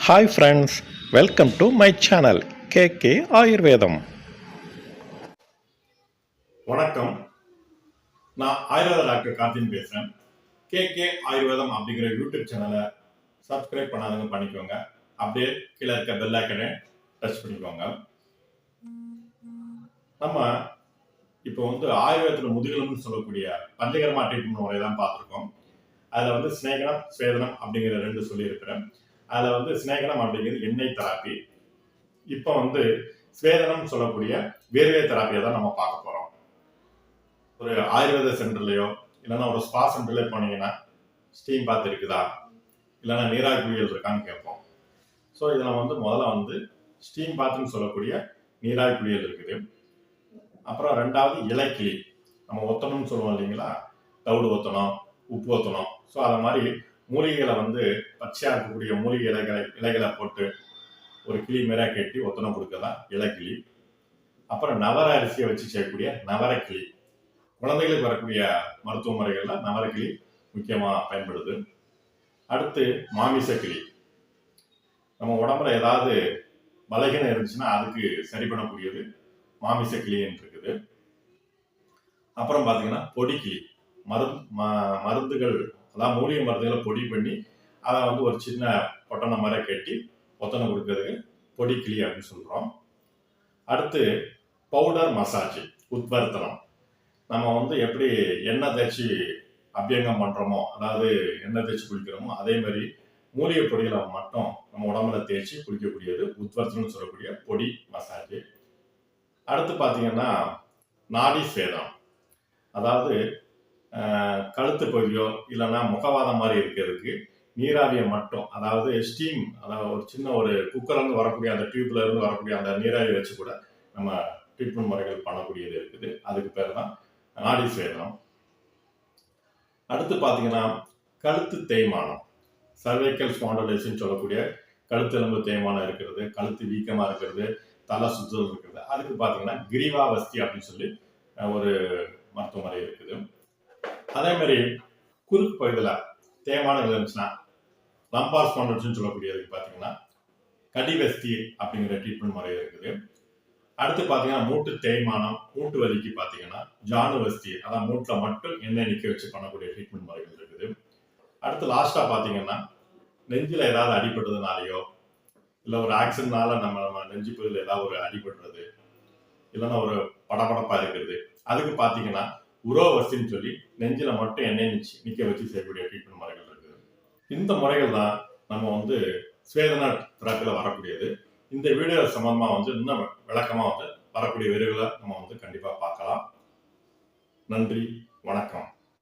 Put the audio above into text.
Hi friends, welcome to my channel KK ஆயுர்வேதம். வணக்கம். நான் ஆயுர்வேத டாக்டர் கார்த்தின் பேசுறேன். கேகே ஆயுர்வேதம் அப்படிங்கிற யூடியூப் சேனலை சப்ஸ்கிரைப் பண்ணாதவங்க பண்ணிக்கோங்க. அப்படியே கீழே இருக்க பெல் ஐக்கனை டச் பண்ணிக்கோங்க. நம்ம இப்போ ஆயுர்வேதத்தில் முதுகெலும்புன்னு சொல்லக்கூடிய பஞ்சகர்மா ட்ரீட்மெண்ட் முறையை தான் பார்த்துருக்கோம். அதில் ஸ்நேகனம் ஸ்வேதனம் அப்படிங்கிற ரெண்டு சொல்லியிருக்கிறேன். அதில் ஸ்நேகனம் அப்படிங்கிறது எண்ணெய் தெராப்பி. இப்போ ஸ்வேதனம் சொல்லக்கூடிய வேர்வை தெராப்பியை தான் நம்ம பார்க்க போகிறோம். ஒரு ஆயுர்வேத சென்டர்லையோ இல்லைன்னா ஒரு ஸ்பா சென்டர்ல போனீங்கன்னா ஸ்டீம் பாத் இருக்குதா இல்லைன்னா நீராவி குளியல் இருக்கான்னு கேட்போம். ஸோ இதில் முதல்ல ஸ்டீம் பாத்துன்னு சொல்லக்கூடிய நீராவி குளியல் இருக்குது. அப்புறம் ரெண்டாவது இலைக்கிளி, நம்ம ஒத்தணும்னு சொல்லுவோம் இல்லைங்களா, தவிடு ஒத்தணும், உப்பு ஒத்தணும். ஸோ அதை மாதிரி மூலிகைகளை பச்சையாக இருக்கக்கூடிய மூலிகை இலைகளை போட்டு ஒரு கிளி மேலே கட்டி ஒத்தனம் கொடுக்கதான் இலைக்கிளி. அப்புறம் நவர அரிசியை வச்சு செய்யக்கூடிய நவரக்கிளி, குழந்தைகளுக்கு வரக்கூடிய மருத்துவ முறைகள்ல நவரக்கிளி முக்கியமா பயன்படுது. அடுத்து மாமிசக்கிளி, நம்ம உடம்புல ஏதாவது பலகீனம் இருந்துச்சுன்னா அதுக்கு சரி பண்ணக்கூடியது மாமிசக்கிளின்னு இருக்குது. அப்புறம் பாத்தீங்கன்னா பொடிக்கிளி, மருந்துகள், அதாவது மூலிகை மருந்துகளை பொடி பண்ணி அதை ஒரு சின்ன பொட்டனை மாதிரி கட்டி ஒத்தனை கொடுக்கறதுக்கு பொடிக்கிளி அப்படின்னு சொல்றோம். அடுத்து பவுடர் மசாஜ், உட்வர்த்தனம். நம்ம எப்படி எண்ணெய் தேய்ச்சி அபியங்கம் பண்றோமோ, அதாவது எண்ணெய் தேய்ச்சி குளிக்கிறோமோ, அதே மாதிரி மூலிகை பொடிகளை மட்டும் நம்ம உடம்புல தேய்ச்சி குளிக்கக்கூடியது உட்வர்த்தனம் சொல்லக்கூடிய பொடி மசாஜ். அடுத்து பார்த்தீங்கன்னா நாடி ஸ்வேதம், அதாவது கழுத்து பகுதியோ இல்லைன்னா முகவாதம் மாதிரி இருக்கிறதுக்கு நீராவியை மட்டும், அதாவது ஸ்டீம், அதாவது ஒரு சின்ன ஒரு குக்கர்லேருந்து வரக்கூடிய அந்த டியூப்ல இருந்து வரக்கூடிய அந்த நீராவியை வச்சு கூட நம்ம ட்ரீட்மெண்ட் முறைகள் பண்ணக்கூடியது இருக்குது. அதுக்கு பேர் தான் நாடி ஸ்வேதனம். அடுத்து பார்த்தீங்கன்னா கழுத்து தேய்மானம், சர்வைக்கல் ஸ்பாண்டலைசிஸ் சொல்லக்கூடிய கழுத்து எலும்பு தேய்மானம் இருக்கிறது, கழுத்து வீக்கமாக இருக்கிறது, தலை சுற்றுதல் இருக்கிறது. அதுக்கு பார்த்தீங்கன்னா கிரீவாவஸ்தி அப்படின்னு சொல்லி ஒரு மருத்துவ முறை இருக்குது. அதே மாதிரி குறுக்கு பகுதியில் தேய்மானங்கள் இருந்துச்சுன்னா லம்பார் ஸ்பாண்டலைசிஸ் சொல்லக்கூடியதுக்கு பார்த்தீங்கன்னா கடிவஸ்தி அப்படிங்கிற ட்ரீட்மெண்ட் முறை இருக்குது. அடுத்து பார்த்தீங்கன்னா மூட்டு தேய்மானம், மூட்டு வலிக்கு பார்த்தீங்கன்னா ஜானுவஸ்தி, அதான் மூட்டில் மட்டும் எண்ணெய் நிற்க வச்சு பண்ணக்கூடிய ட்ரீட்மெண்ட் முறைகள் இருக்குது. அடுத்து லாஸ்ட்டாக பார்த்தீங்கன்னா நெஞ்சில் ஏதாவது அடிபட்டதுனாலையோ இல்லை ஒரு ஆக்சிடென்ட்னால நம்ம நெஞ்சு பகுதியில் ஏதாவது ஒரு அடிபடுறது, இல்லைன்னா ஒரு படபடப்பாக இருக்கிறது, அதுக்கு பார்த்தீங்கன்னா உரோவஸ்தின்னு சொல்லி நெஞ்சில் மட்டும் எண்ணெய் நிற்க வச்சு செய்யக்கூடிய ட்ரீட்மெண்ட் முறைகள் இருக்குது. இந்த முறைகள் தான் நம்ம ஸ்வேதன தெராப்பியில் வரக்கூடியது. இந்த வீடியோ சம்பந்தமா இன்னும் விளக்கமா வரக்கூடிய வீடியோகளை நம்ம கண்டிப்பா பார்க்கலாம். நன்றி, வணக்கம்.